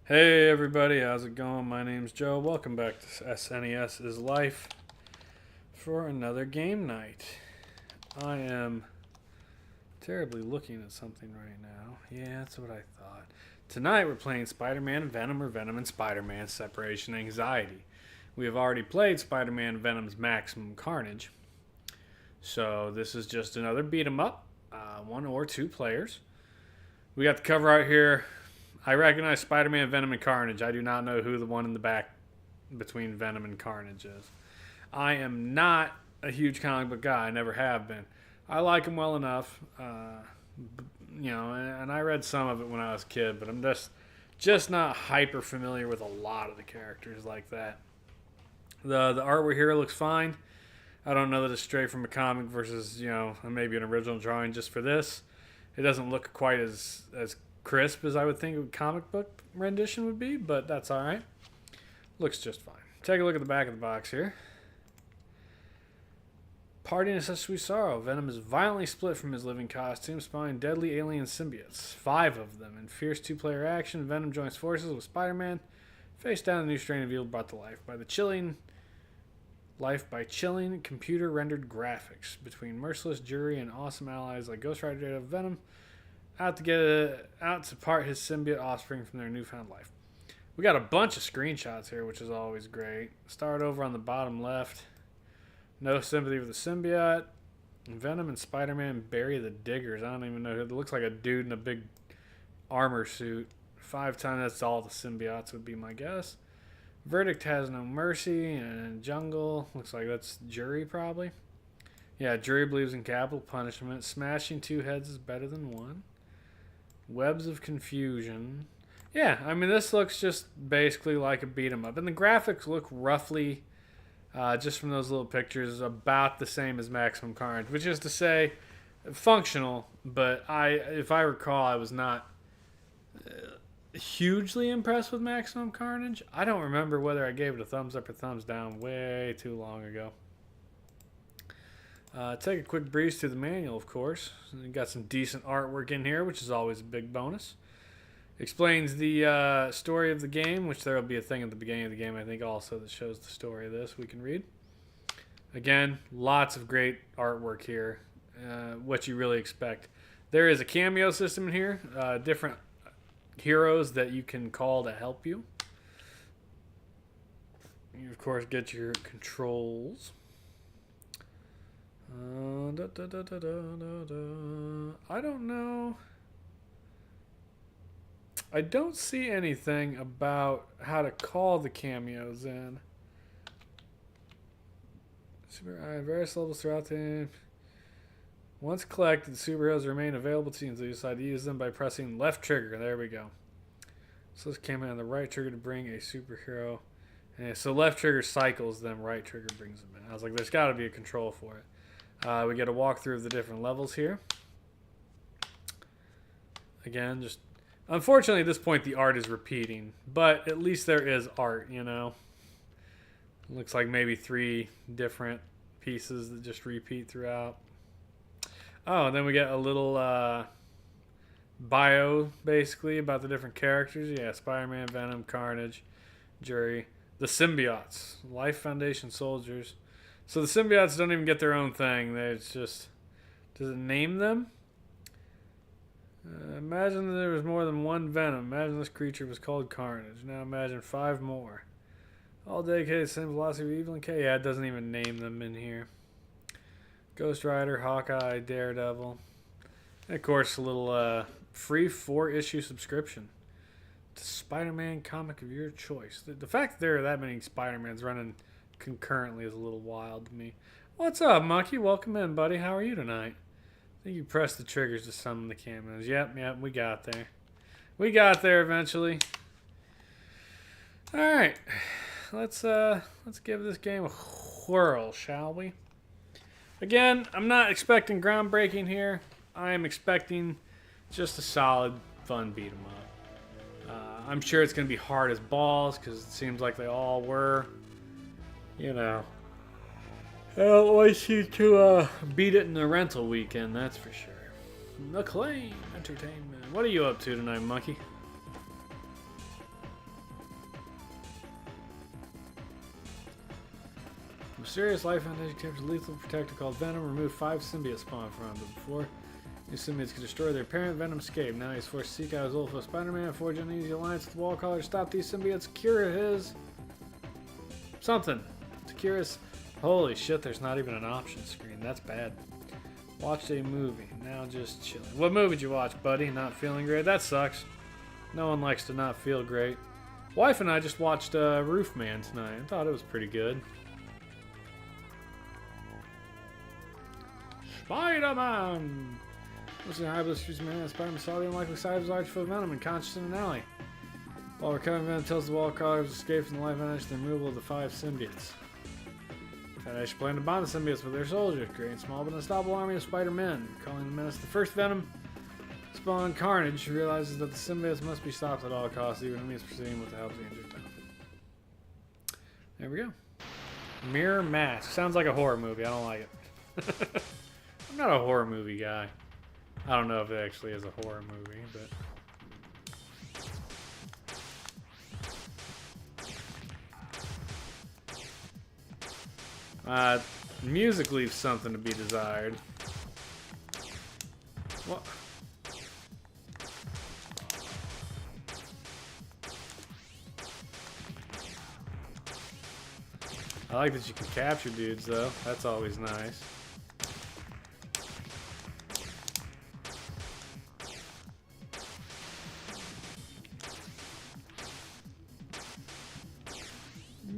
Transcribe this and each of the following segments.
Hey everybody, how's it going? My name's Joe. Welcome back to SNES is Life for another game night. I am terribly looking at something right now. Yeah, that's what I thought. Tonight we're playing Spider-Man and Venom, or Venom and Spider-Man Separation Anxiety. We have already played Spider-Man and Venom's Maximum Carnage. So this is just another beat 'em up, one or two players. We got the cover out here. I recognize Spider-Man, Venom, and Carnage. I do not know who the one in the back between Venom and Carnage is. I am not a huge comic book guy. I never have been. I like them well enough, and I read some of it when I was a kid, but I'm just not hyper familiar with a lot of the characters like that. The artwork here looks fine. I don't know that it's straight from a comic versus maybe an original drawing just for this. It doesn't look quite as crisp as I would think a comic book rendition would be, but that's all right. Looks just fine. Take a look at the back of the box here. Parting is such sweet sorrow. Venom is violently split from his living costume, spawning deadly alien symbiotes. 5 of them. In fierce two-player action, Venom joins forces with Spider-Man, face down a new strain of evil brought to life by chilling computer-rendered graphics. Between merciless jury and awesome allies like Ghost Rider, Daredevil, Venom, out to part his symbiote offspring from their newfound life. We got a bunch of screenshots here, which is always great. Start over on the bottom left. No sympathy with the symbiote. Venom and Spider-Man bury the diggers. I don't even know. It looks like a dude in a big armor suit. 5 times, that's all the symbiotes would be my guess. Verdict has no mercy. And Jungle, looks like that's Jury probably. Yeah, Jury believes in capital punishment. Smashing 2 heads is better than 1. Webs of Confusion. Yeah, I mean, this looks just basically like a beat 'em up. And the graphics look roughly, just from those little pictures, about the same as Maximum Carnage. Which is to say, functional, but if I recall, I was not hugely impressed with Maximum Carnage. I don't remember whether I gave it a thumbs up or thumbs down way too long ago. Take a quick breeze through the manual, of course. You got some decent artwork in here, which is always a big bonus. Explains the story of the game, which there will be a thing at the beginning of the game, I think, also that shows the story of this. We can read. Again, lots of great artwork here. What you really expect. There is a cameo system in here. Different heroes that you can call to help you. You, of course, get your controls. I don't know. I don't see anything about how to call the cameos in. Various levels throughout the game. Once collected, the superheroes remain available to you until you decide to use them by pressing left trigger. There we go. So this came in on the right trigger to bring a superhero. And so left trigger cycles, then right trigger brings them in. I was like, there's got to be a control for it. We get a walkthrough of the different levels here. Again, just unfortunately at this point the art is repeating, but at least there is art, Looks like maybe 3 different pieces that just repeat throughout. Oh, and then we get a little bio, basically, about the different characters. Yeah, Spider-Man, Venom, Carnage, Jury, the symbiotes, Life Foundation soldiers. So the symbiotes don't even get their own thing. It's just... Does it name them? Imagine there was more than one Venom. Imagine this creature was called Carnage. Now imagine 5 more. All dedicated to the same philosophy of evil and K. Yeah, it doesn't even name them in here. Ghost Rider, Hawkeye, Daredevil. And of course, a little free 4-issue subscription to Spider-Man comic of your choice. The fact that there are that many Spider-Mans running concurrently is a little wild to me. What's up, Monkey? Welcome in, buddy. How are you tonight? I think you pressed the triggers to summon the cameos. Yep, we got there. We got there eventually. Alright. Let's give this game a whirl, shall we? Again, I'm not expecting groundbreaking here. I am expecting just a solid, fun beat 'em up. I'm sure it's going to be hard as balls, because it seems like they all were. I don't want you to beat it in the rental weekend, that's for sure. Acclaim Entertainment. What are you up to tonight, Monkey? mysterious life foundation captures a lethal protector called Venom. Remove 5 symbiote spawn from him. But before these symbiotes can destroy their parent, Venom escaped. Now he's forced to seek out his old foe Spider-Man, forge an easy alliance with the Wall Caller to stop these symbiotes, cure his... something. To cure his... Holy shit, there's not even an option screen. That's bad. Watched a movie. Now just chilling. What movie did you watch, buddy? Not feeling great? That sucks. No one likes to not feel great. Wife and I just watched Roofman tonight. I thought it was pretty good. Spider-Man! Listen to high streets man, Spider-Man saw the unlikely side of his large foot Venom and conscious in an alley. While recovering, Venom tells the Wall Caller of his escape from the life vanish and the removal of the 5 symbiotes. Foundation planned to bond the symbiotes with their soldiers, creating a small but unstoppable army of Spider-Men. Calling the menace the first Venom spawn Carnage, who realizes that the symbiotes must be stopped at all costs, even when he is proceeding with the help of the injured Venom. There we go. Mirror Mask. Sounds like a horror movie. I don't like it. I'm not a horror movie guy. I don't know if it actually is a horror movie, but... music leaves something to be desired. What? I like that you can capture dudes, though. That's always nice.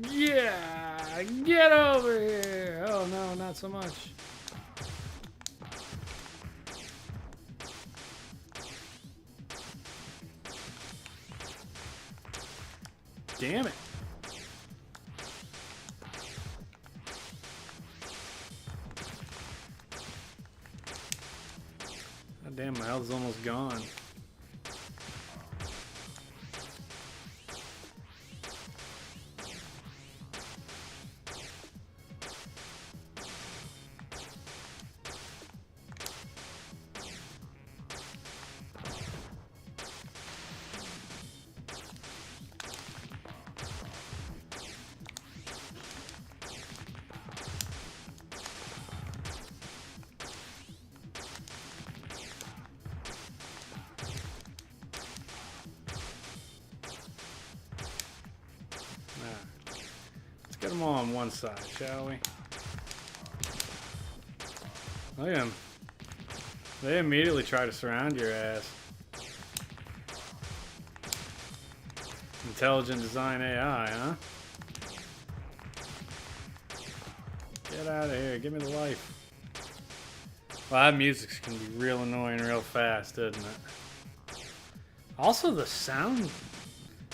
Yeah! Get over here! Oh no, not so much. Damn it. God damn, my health's almost gone. Get them all on one side, shall we? Look at them. They immediately try to surround your ass. Intelligent design AI, huh? Get out of here. Give me the life. Well, that music can be real annoying real fast, doesn't it? Also, the sound...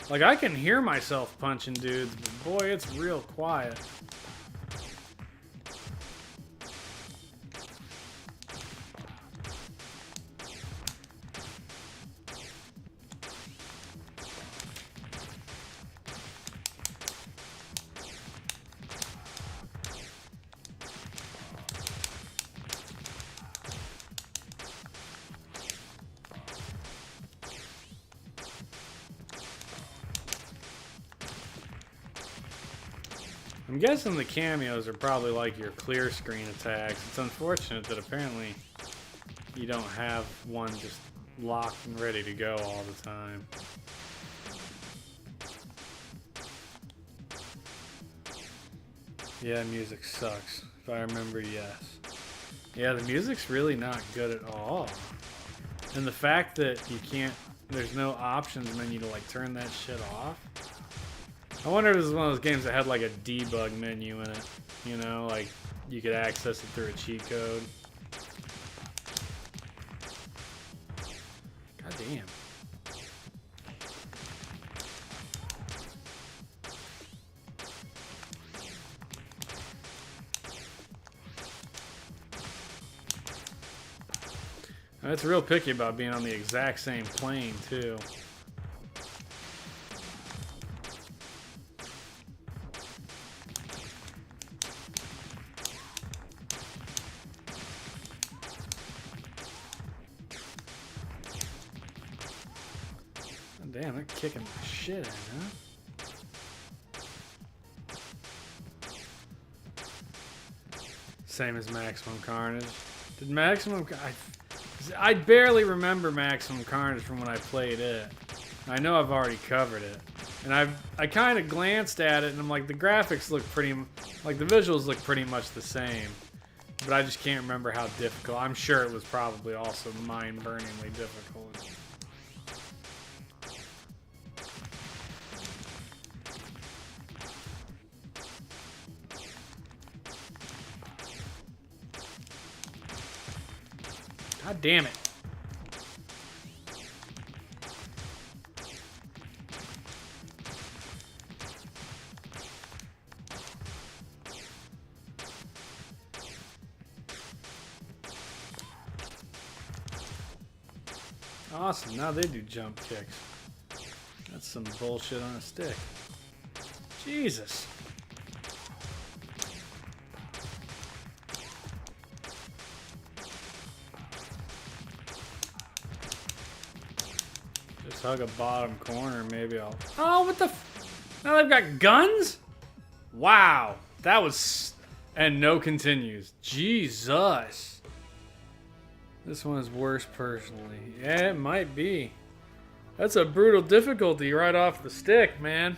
Like, I can hear myself punching dudes, but boy, it's real quiet. I'm guessing the cameos are probably like your clear screen attacks. It's unfortunate that apparently you don't have one just locked and ready to go all the time. Yeah, music sucks. If I remember, yes. Yeah, the music's really not good at all. And the fact that you can't, there's no options menu to like turn that shit off. I wonder if this is one of those games that had like a debug menu in it. You know, like you could access it through a cheat code. God damn. And it's real picky about being on the exact same plane too. Damn, they're kicking the shit in, huh? Same as Maximum Carnage. Did Maximum... I barely remember Maximum Carnage from when I played it. I know I've already covered it. And I kind of glanced at it and I'm like, the graphics look pretty... Like, the visuals look pretty much the same. But I just can't remember how difficult. I'm sure it was probably also mind-burningly difficult. God damn it. Awesome, now they do jump kicks. That's some bullshit on a stick. Jesus. Just hug a bottom corner, maybe I'll... Oh, what the f... Now they've got guns? Wow. That was... And no continues. Jesus. This one is worse personally. Yeah, it might be. That's a brutal difficulty right off the stick, man.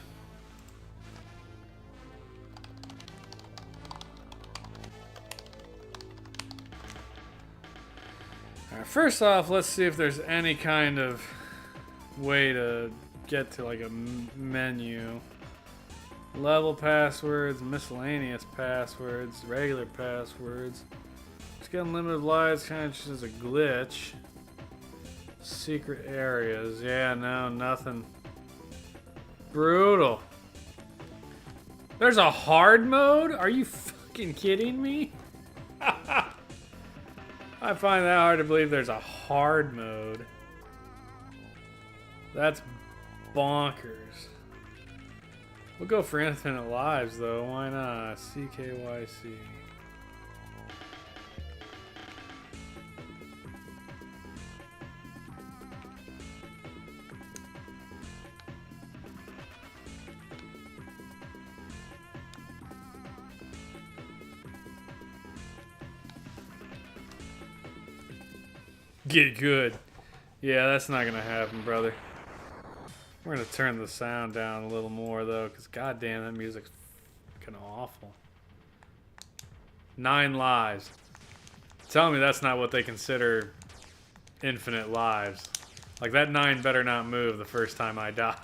Alright, first off, let's see if there's any kind of way to get to like a menu. Level passwords, miscellaneous passwords, regular passwords. Just get unlimited lives, kind of just as a glitch. Secret areas, yeah, no, nothing. Brutal. There's a hard mode? Are you fucking kidding me? I find that hard to believe there's a hard mode. That's bonkers. We'll go for infinite lives though, why not? CKYC. Get good. Yeah, that's not gonna happen, brother. We're gonna turn the sound down a little more though, because goddamn, that music's fucking awful. 9 lives. Tell me that's not what they consider infinite lives. Like, that 9 better not move the first time I die.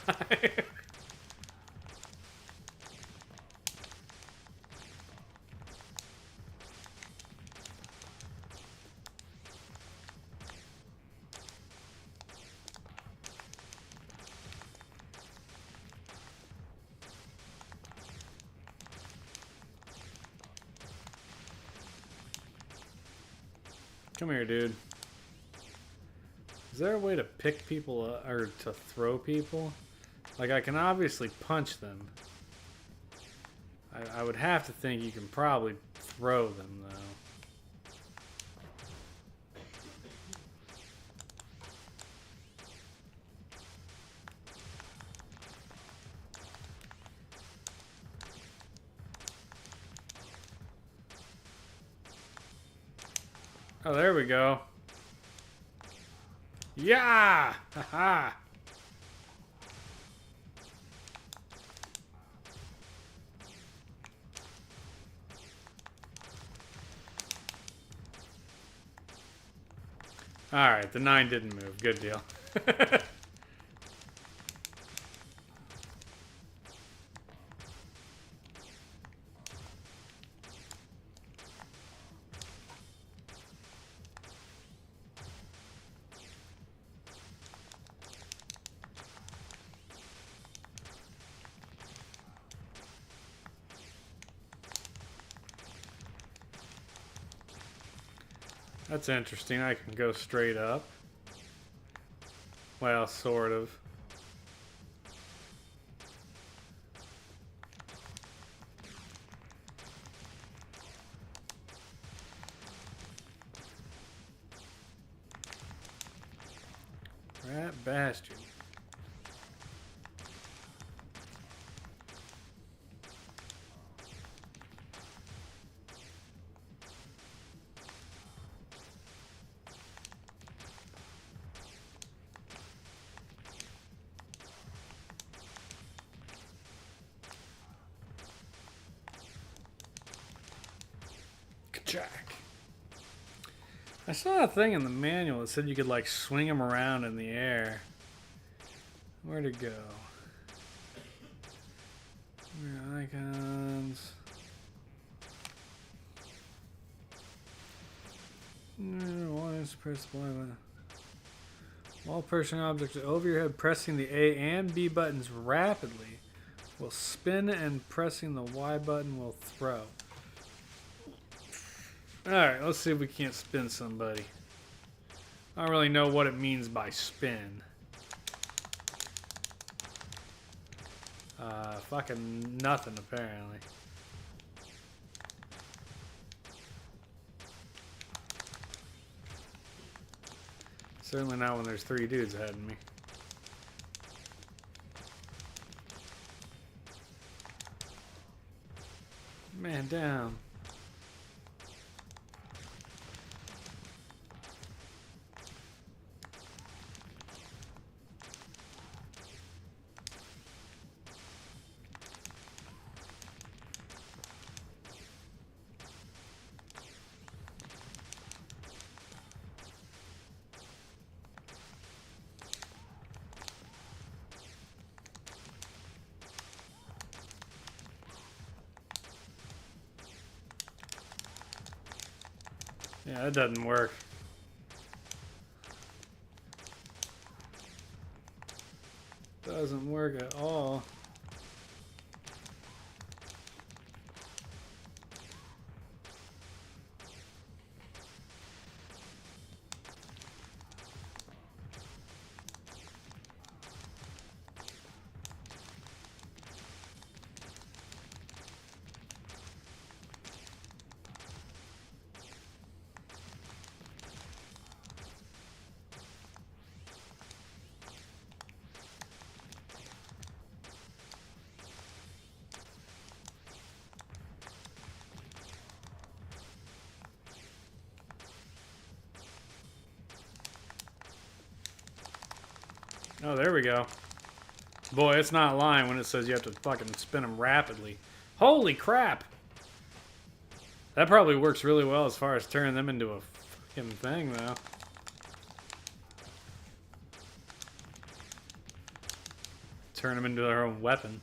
Come here, dude. Is there a way to pick people up, or to throw people? Like, I can obviously punch them. I would have to think you can probably throw them, though. Oh, there we go. Yeah! Haha! Alright, the 9 didn't move. Good deal. That's interesting. I can go straight up. Well, sort of. Rat bastard. Jack. I saw a thing in the manual that said you could like swing him around in the air. Where'd it go? Icons. Press Y button. While pushing objects over your head, pressing the A and B buttons rapidly will spin, and pressing the Y button will throw. Alright, let's see if we can't spin somebody. I don't really know what it means by spin. Fucking nothing, apparently. Certainly not when there's 3 dudes ahead of me. Man down. Yeah, that doesn't work. Doesn't work at all. Oh, there we go. Boy, it's not lying when it says you have to fucking spin them rapidly. Holy crap! That probably works really well as far as turning them into a fucking thing, though. Turn them into their own weapon.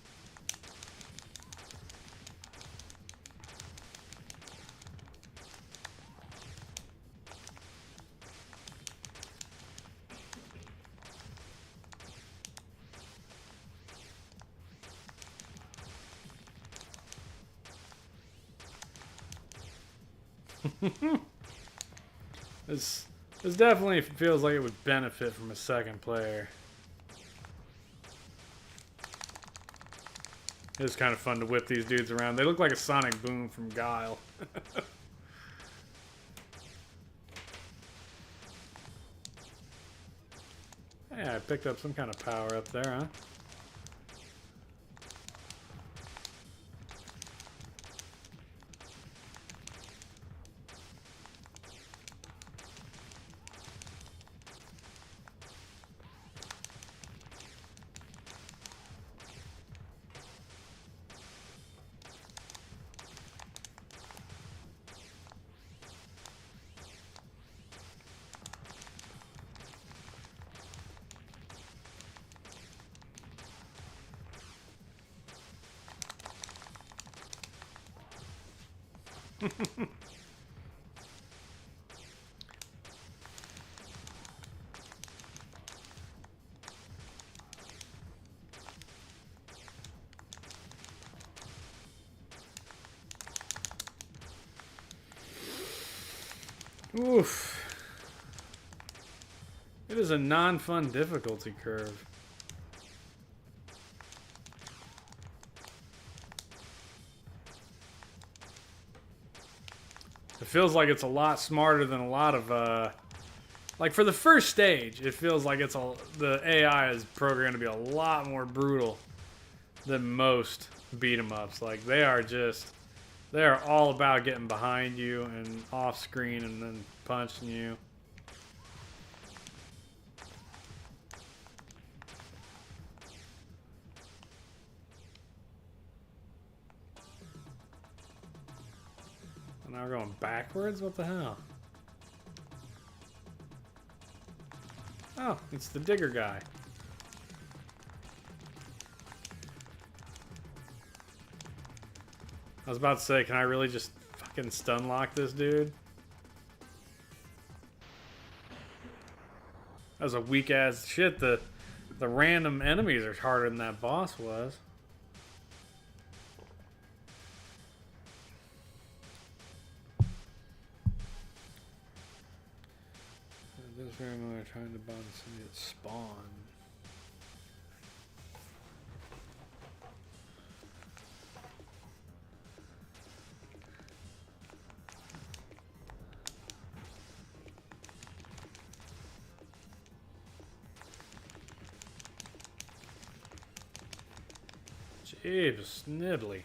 This definitely feels like it would benefit from a second player. It's kind of fun to whip these dudes around. They look like a sonic boom from Guile. Yeah, I picked up some kind of power up there, huh? Oof. It is a non-fun difficulty curve. It feels like it's a lot smarter than a lot of, like for the first stage, it feels like the AI is programmed to be a lot more brutal than most beat 'em ups. Like they are all about getting behind you and off screen and then punching you. now we're going backwards? What the hell? Oh, it's the digger guy. I was about to say, can I really just fucking stun lock this dude? That was a weak ass shit. The random enemies are harder than that boss was. This room we're trying to bond somebody at spawn. Jeebs, sniddly.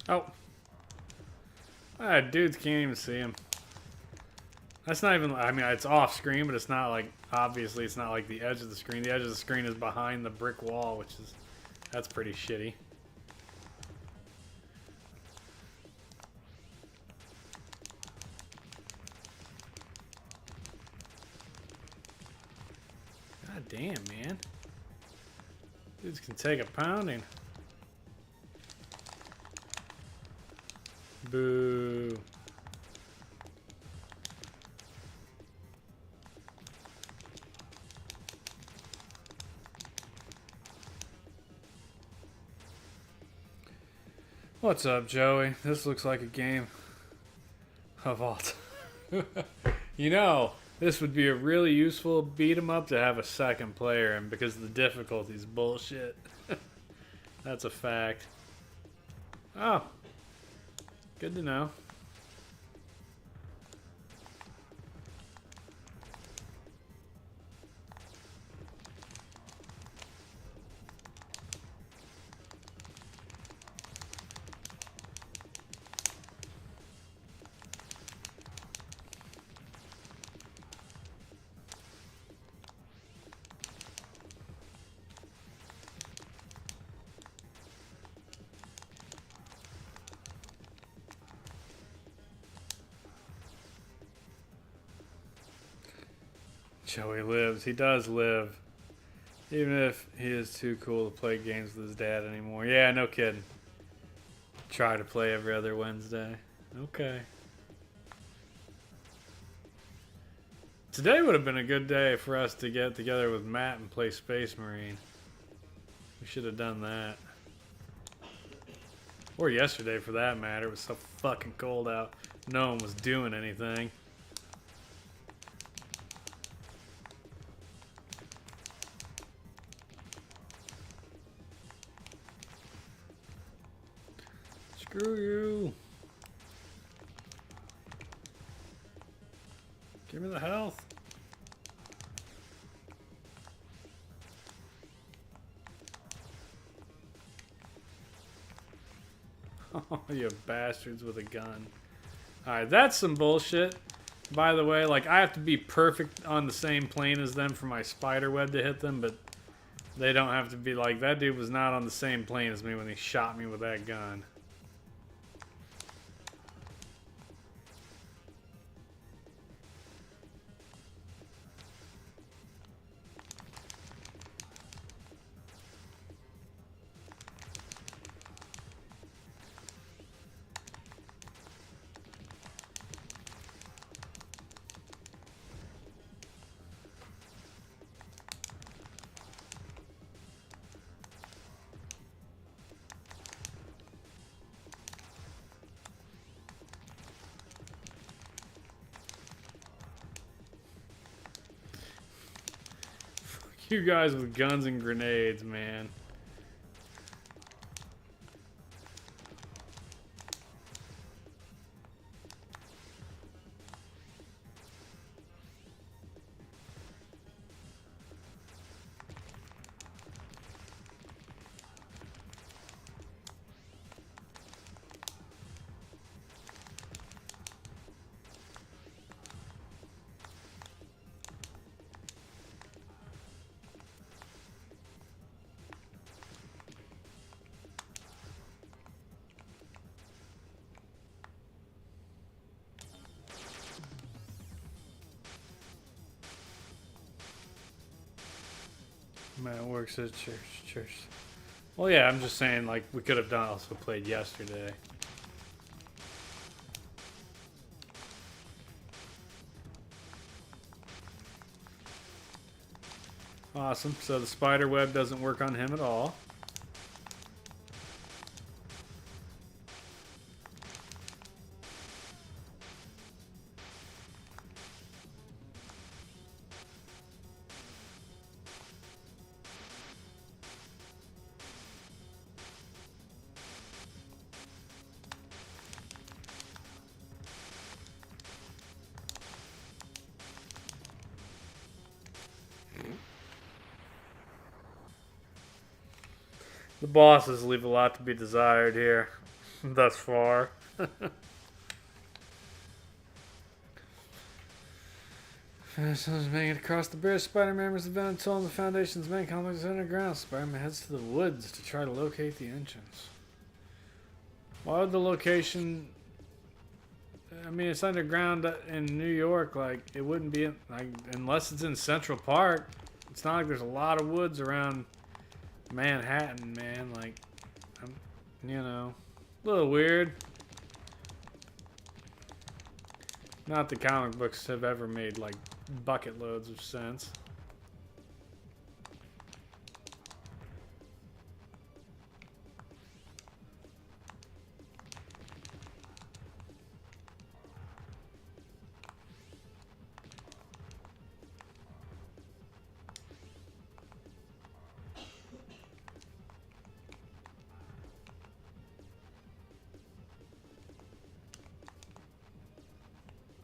Oh. Ah, dudes can't even see him. That's not even, I mean, it's off screen, but it's not like, obviously it's not like the edge of the screen. The edge of the screen is behind the brick wall, which is, that's pretty shitty. God damn, man. Dudes can take a pounding. Boo. What's up, Joey? This looks like a game of all time. You know, this would be a really useful beat 'em up to have a second player, and because the difficulty's bullshit. That's a fact. Oh. Good to know. Joey lives. He does live. Even if he is too cool to play games with his dad anymore. Yeah, no kidding. Try to play every other Wednesday. Okay. Today would have been a good day for us to get together with Matt and play Space Marine. We should have done that. Or yesterday for that matter. It was so fucking cold out. No one was doing anything. Screw you. Give me the health. Oh, you bastards with a gun. Alright, that's some bullshit. By the way, like, I have to be perfect on the same plane as them for my spider web to hit them, but they don't have to be like, that dude was not on the same plane as me when he shot me with that gun. You guys with guns and grenades, man. Man works at church. Well, yeah, I'm just saying, like, we could have also played yesterday. Awesome. So the spider web doesn't work on him at all. The bosses leave a lot to be desired here, thus far. Someone's making it across the bridge. Spider-Man remembers the Venom told him the Foundation's main complex is underground. Spider-Man heads to the woods to try to locate the entrance. Why would the location... I mean, it's underground in New York. Like, it wouldn't be... like, unless it's in Central Park. It's not like there's a lot of woods around... Manhattan, man, like, you know, a little weird. Not the comic books have ever made, like, bucket loads of sense.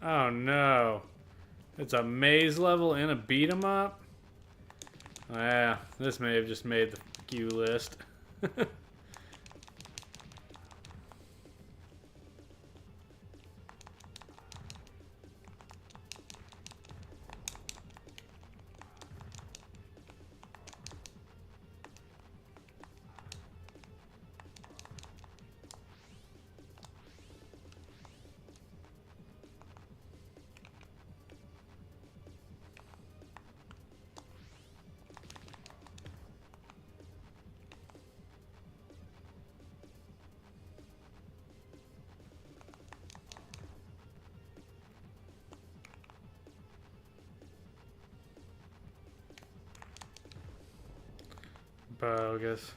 Oh no. It's a maze level and a beat 'em up? Oh, yeah, this may have just made the queue list. Bogus.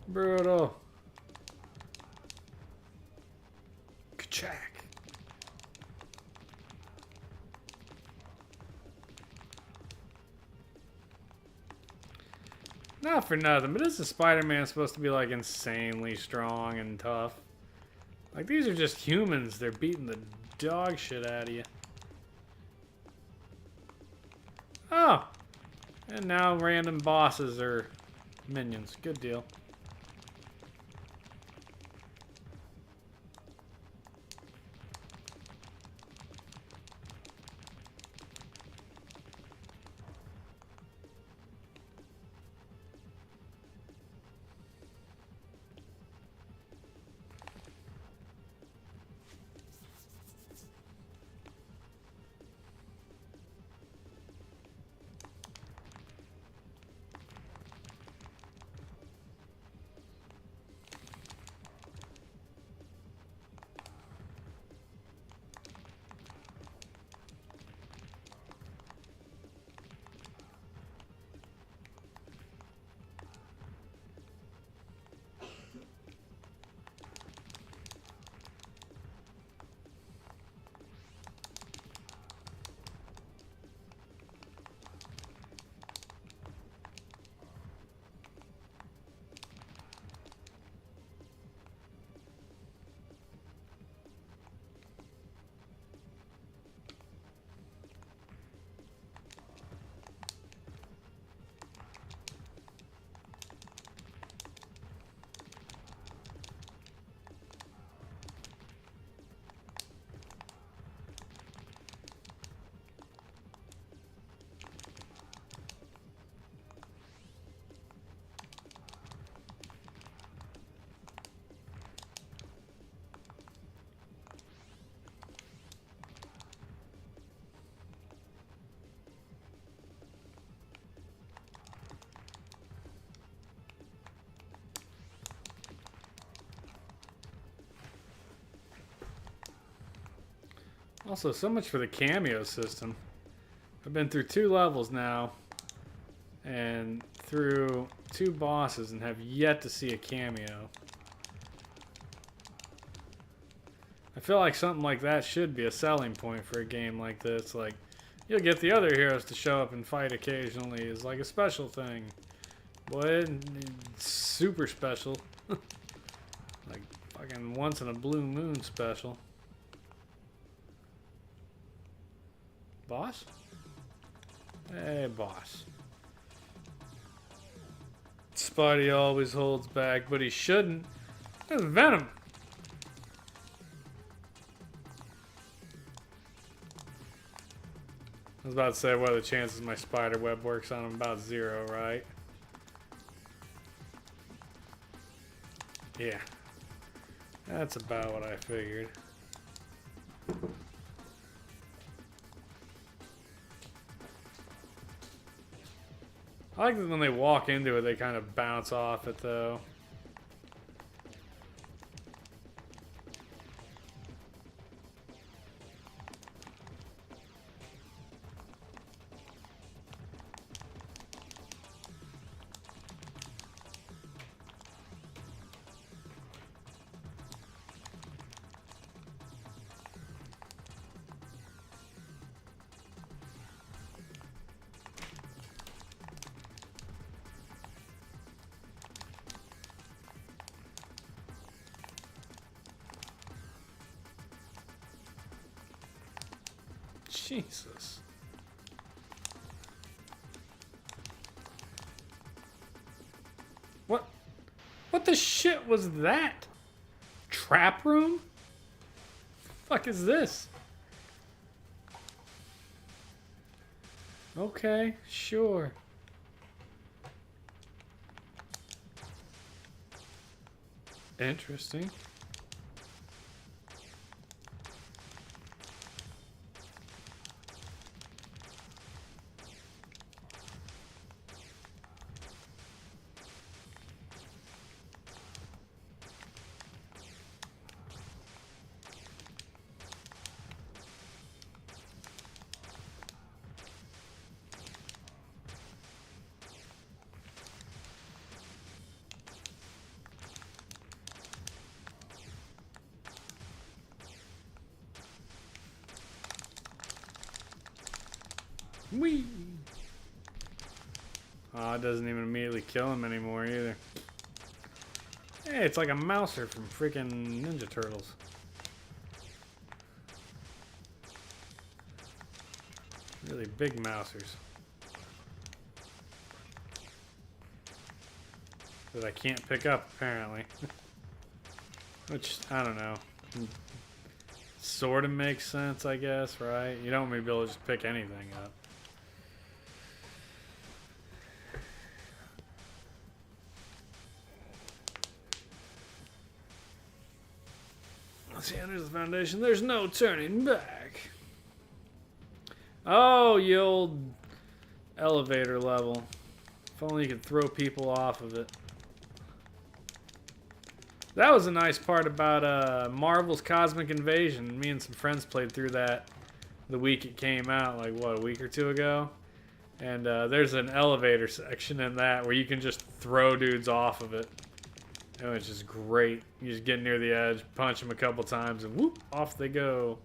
Brutal. Kachak. Not for nothing, but isn't Spider-Man supposed to be like insanely strong and tough? Like, these are just humans. They're beating the dog shit out of you. Oh! And now random bosses are minions. Good deal. Also, so much for the cameo system. I've been through 2 levels now and through 2 bosses and have yet to see a cameo. I feel like something like that should be a selling point for a game like this. Like, you'll get the other heroes to show up and fight occasionally is like a special thing. Boy, it's super special. Like fucking once in a blue moon special. Boss? Hey, boss. Spidey always holds back, but he shouldn't. That's Venom. I was about to say, what are the chances my spider web works on him? About 0, right? Yeah. That's about what I figured. I like that when they walk into it, they kind of bounce off it, though. Jesus. What the shit was that? Trap room? Fuck is this? Okay, sure. Interesting. Whee! Oh, it doesn't even immediately kill him anymore either. Hey, it's like a mouser from freaking Ninja Turtles. Really big mousers. That I can't pick up, apparently. Which, I don't know. Sort of makes sense, I guess, right? You don't maybe be able to just pick anything up. Once he enters the foundation, there's no turning back. Oh, you old elevator level. If only you could throw people off of it. That was a nice part about Marvel's Cosmic Invasion. Me and some friends played through that the week it came out, like what, a week or 2 ago? And there's an elevator section in that where you can just throw dudes off of it. And it's just great. You just get near the edge, punch them a couple times, and whoop, off they go.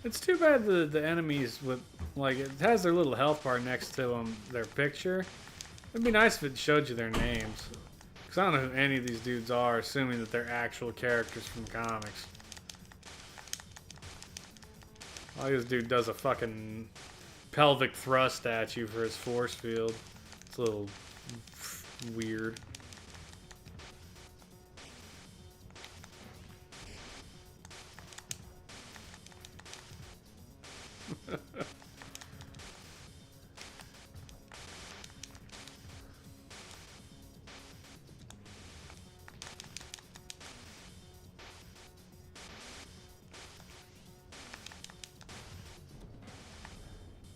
It's too bad the enemies with, like, it has their little health bar next to them, their picture. It'd be nice if it showed you their names. Because I don't know who any of these dudes are, assuming that they're actual characters from comics. All this dude does a fucking pelvic thrust at you for his force field. It's a little weird.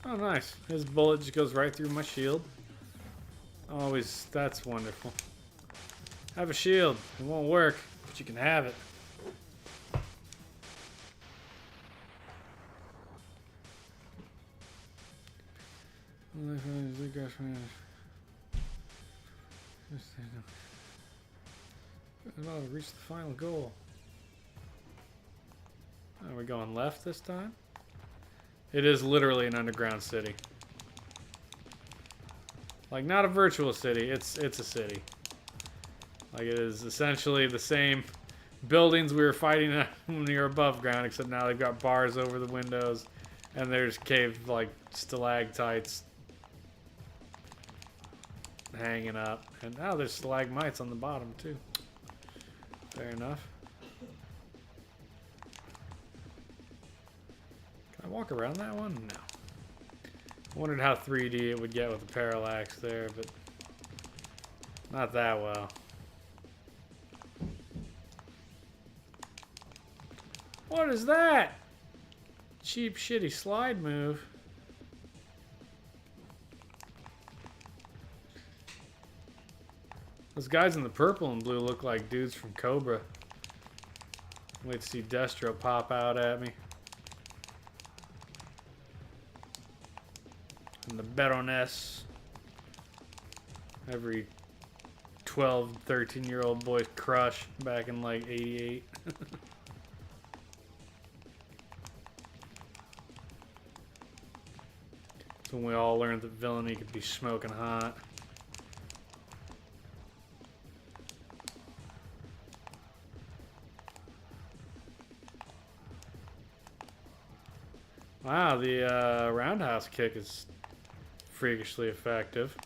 Oh, nice. His bullet just goes right through my shield. Always, that's wonderful. Have a shield. It won't work, but you can have it. Reach the final goal. Are we going left this time? It is literally an underground city. Like, not a virtual city, it's a city. Like, it is essentially the same buildings we were fighting at when we were above ground, except now they've got bars over the windows, and there's cave, like, stalactites hanging up. And now there's stalagmites on the bottom, too. Fair enough. Can I walk around that one? No. I wondered how 3D it would get with the parallax there, but not that well. What is that? Cheap, shitty slide move. Those guys in the purple and blue look like dudes from Cobra. Wait to see Destro pop out at me. And the Baroness. Every 12, 13-year-old boy's crush back in like 88. That's when we all learned that villainy could be smoking hot. Wow, the roundhouse kick is freakishly effective.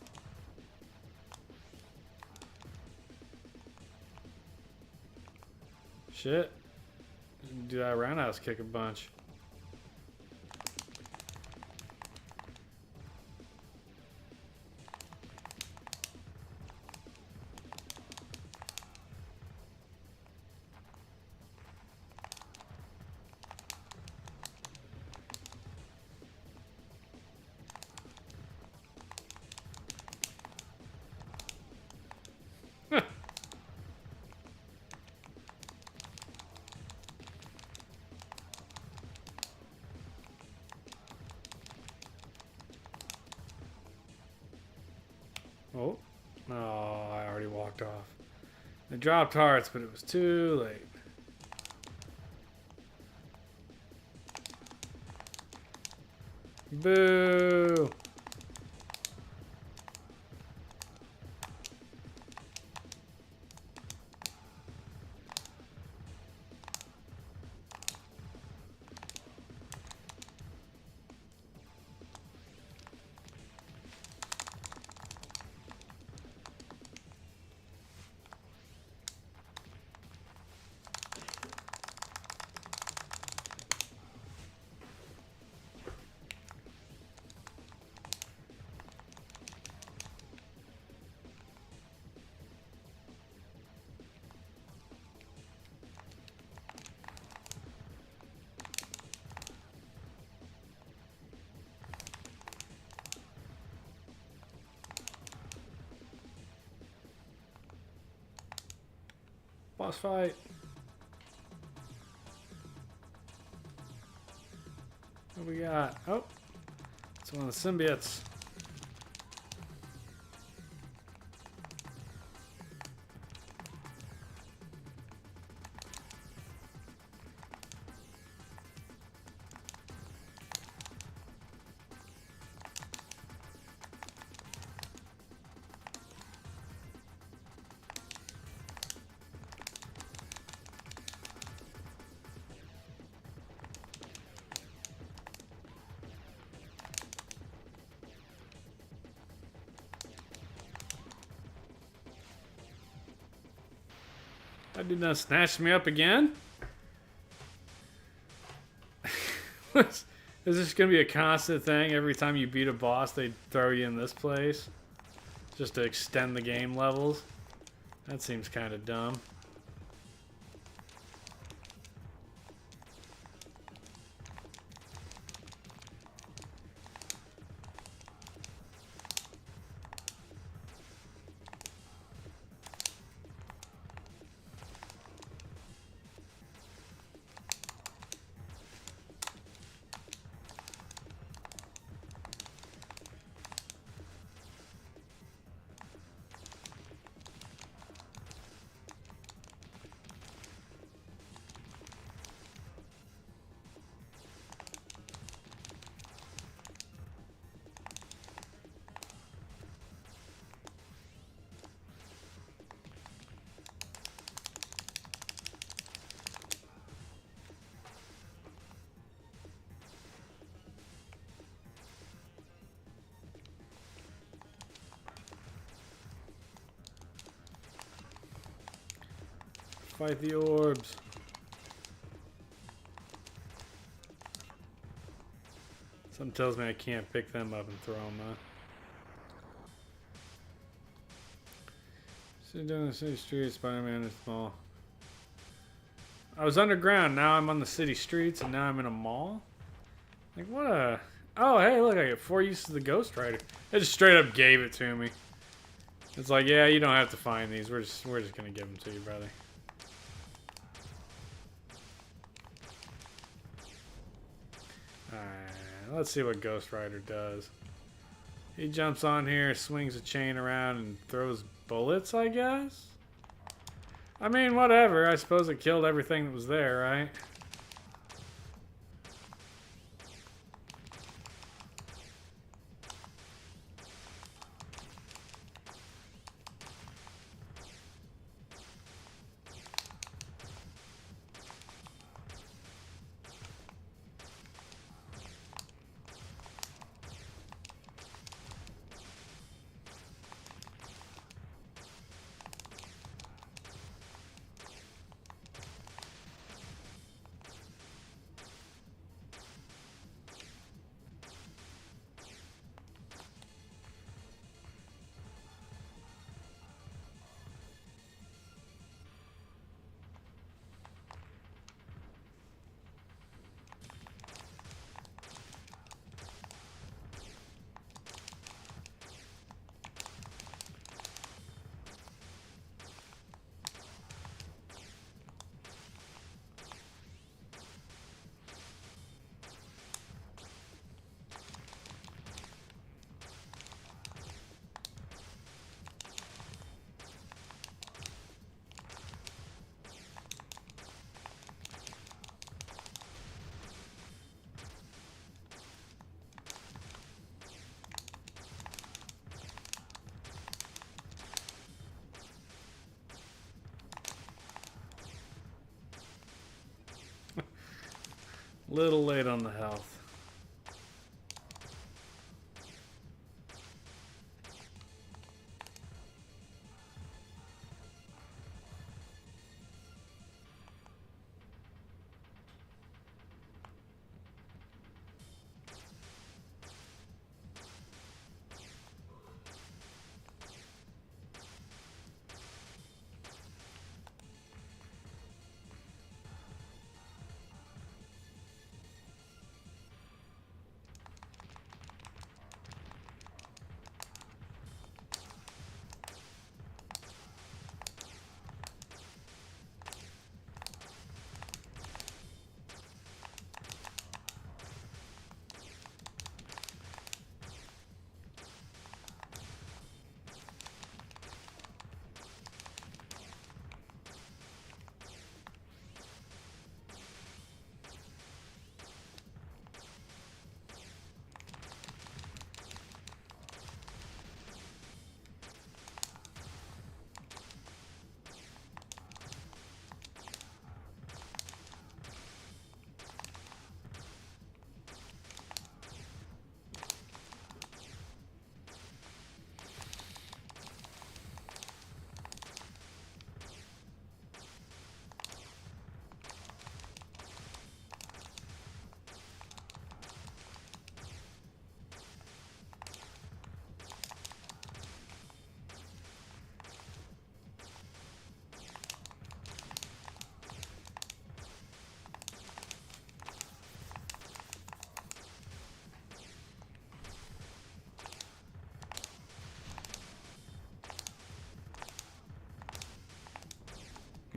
Shit. Do that roundhouse kick a bunch. Oh. Oh, I already walked off. They dropped hearts, but it was too late. Boo! Boss fight. What we got? Oh, it's one of the symbiotes. That dude done snatched me up again? Is this gonna be a constant thing? Every time you beat a boss, they throw you in this place? Just to extend the game levels? That seems kind of dumb. Fight the orbs. Something tells me I can't pick them up and throw them, huh? Sit down the city streets, Spider-Man is small. I was underground, now I'm on the city streets, and now I'm in a mall? Like, what a... Oh, hey, look, I get 4 uses of the Ghost Rider. It just straight up gave it to me. It's like, yeah, you don't have to find these. We're just gonna give them to you, brother. Alright, let's see what Ghost Rider does. He jumps on here, swings a chain around, and throws bullets, I guess? I mean, whatever. I suppose it killed everything that was there, right? Little late on the health.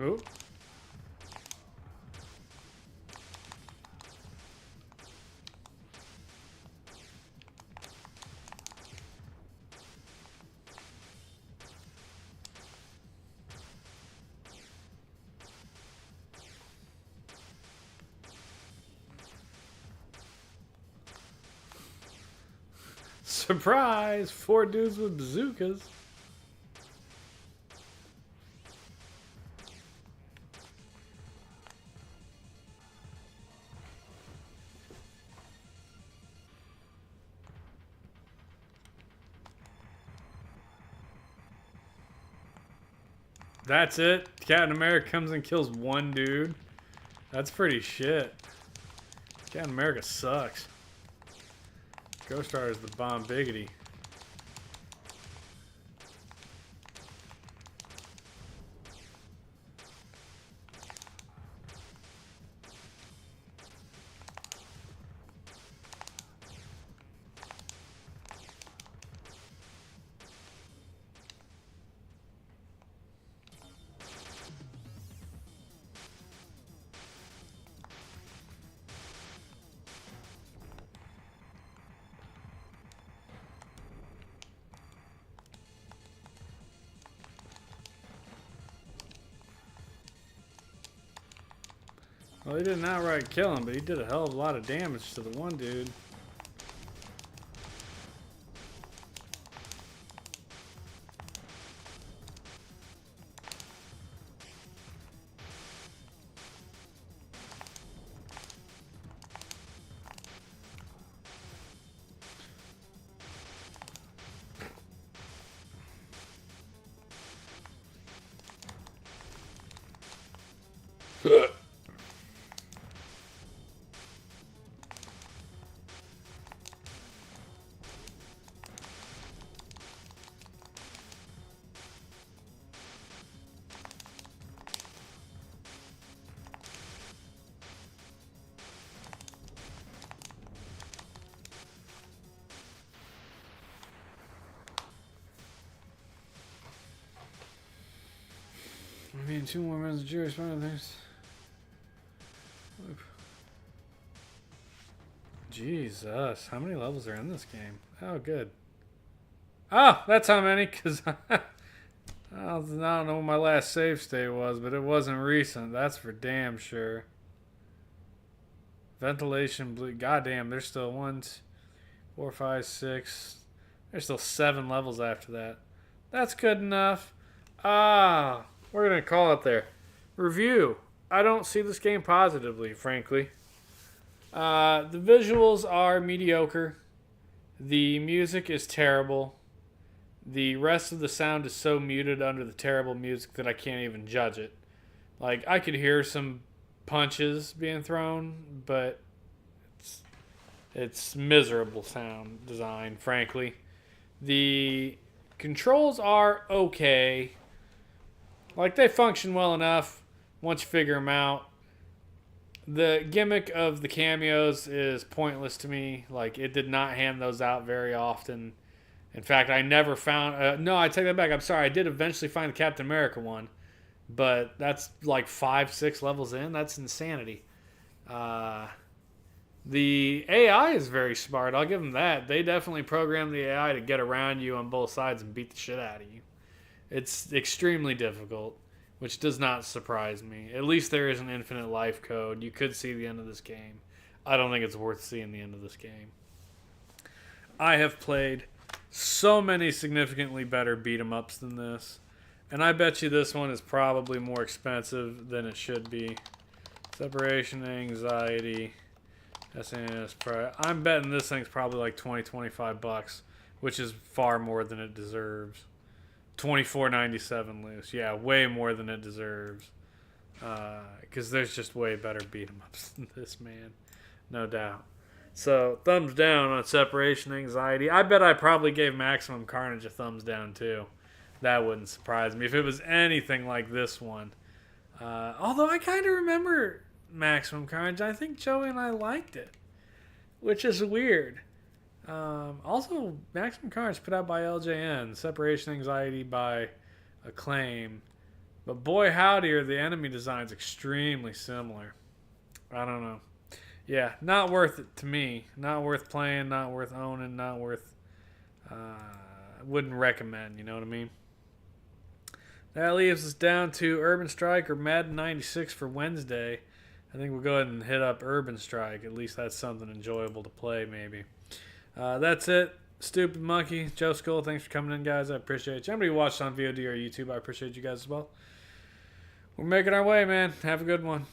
Oh. Surprise! 4 dudes with bazookas. That's it. Captain America comes and kills 1 dude. That's pretty shit. Captain America sucks. Ghost Rider's the bomb biggity. Well, he didn't outright kill him, but he did a hell of a lot of damage to the 1 dude. I mean, 2 more rounds of jury spawning things. Jesus, how many levels are in this game? Oh, good. Oh, that's how many, because I don't know what my last save state was, but it wasn't recent. That's for damn sure. Ventilation blue. Goddamn, there's still 1, 4, 5, 6. There's still 7 levels after that. That's good enough. Ah, we're going to call it there. Review. I don't see this game positively, frankly. The visuals are mediocre. The music is terrible. The rest of the sound is so muted under the terrible music that I can't even judge it. Like, I could hear some punches being thrown, but it's miserable sound design, frankly. The controls are okay. Like, they function well enough once you figure them out. The gimmick of the cameos is pointless to me. Like, it did not hand those out very often. In fact, I never found... no, I take that back. I'm sorry. I did eventually find the Captain America one. But that's like 5, 6 levels in. That's insanity. The AI is very smart. I'll give them that. They definitely programmed the AI to get around you on both sides and beat the shit out of you. It's extremely difficult, which does not surprise me. At least there is an infinite life code. You could see the end of this game. I don't think it's worth seeing the end of this game. I have played so many significantly better beat-em-ups than this. And I bet you this one is probably more expensive than it should be. Separation, anxiety, SNES. I'm betting this thing's probably like $20-25, which is far more than it deserves. $24.97 loose. Yeah, way more than it deserves. Because there's just way better beat-em-ups than this, man. No doubt. So, thumbs down on Separation Anxiety. I bet I probably gave Maximum Carnage a thumbs down, too. That wouldn't surprise me if it was anything like this one. Although I kind of remember Maximum Carnage. I think Joey and I liked it, which is weird. Also, Maximum Carnage put out by LJN. Separation Anxiety by Acclaim. But boy howdy are the enemy designs extremely similar. I don't know. Yeah, not worth it to me. Not worth playing, not worth owning, not worth... wouldn't recommend, you know what I mean? That leaves us down to Urban Strike or Madden 96 for Wednesday. I think we'll go ahead and hit up Urban Strike. At least that's something enjoyable to play, maybe. That's it. Stupid Monkey, Joe Skull, thanks for coming in, guys. I appreciate you. Anybody who watched on VOD or YouTube, I appreciate you guys as well. We're making our way, man. Have a good one.